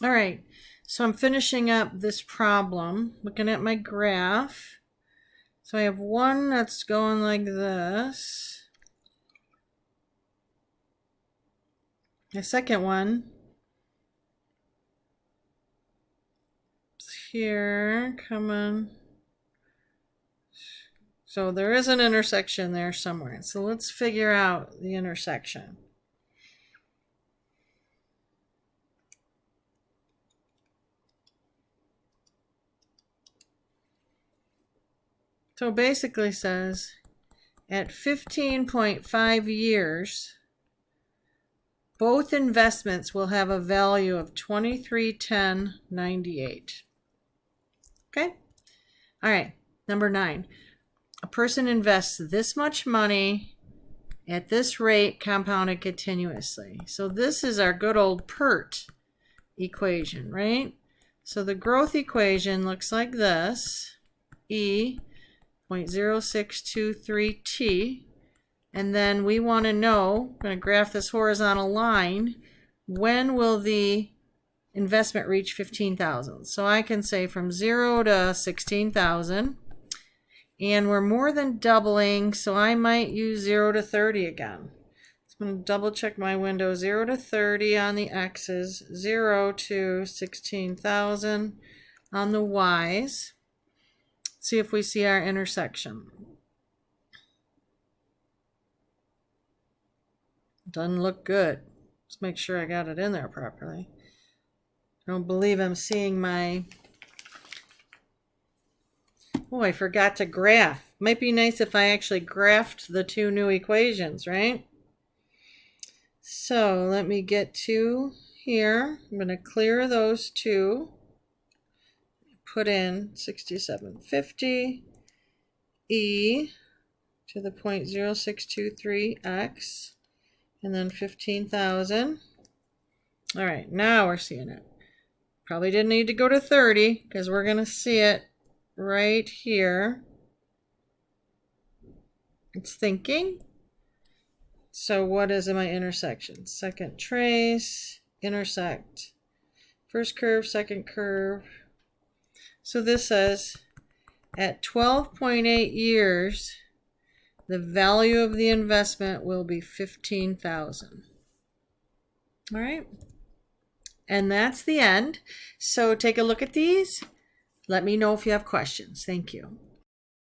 All right, so I'm finishing up this problem, looking at my graph. So I have one that's going like this. The second one is here, coming. So there is an intersection there somewhere. So let's figure out the intersection. So it basically says at 15.5 years, both investments will have a value of 2310.98. Okay? All right, number 9. A person invests this much money at this rate compounded continuously. So this is our good old PERT equation, right? So the growth equation looks like this. E 0.0623t. And then we want to know, I'm going to graph this horizontal line, when will the investment reach 15,000? So I can say from 0 to 16,000. And we're more than doubling, so I might use 0 to 30 again. So I'm going to double check my window. 0 to 30 on the x's, 0 to 16,000 on the y's. See if we see our intersection. Doesn't look good. Let's make sure I got it in there properly. I don't believe I'm seeing my... Oh, I forgot to graph. Might be nice if I actually graphed the two new equations, right? So let me get to here. I'm going to clear those two. Put in 6750 e to the 0.0623x and then 15,000. All right, now we're seeing it. Probably didn't need to go to 30 because we're going to see it right here. It's thinking. So what is my intersection? Second trace, intersect. First curve, second curve. So this says at 12.8 years, the value of the investment will be 15,000. All right. And that's the end. So take a look at these. Let me know if you have questions. Thank you.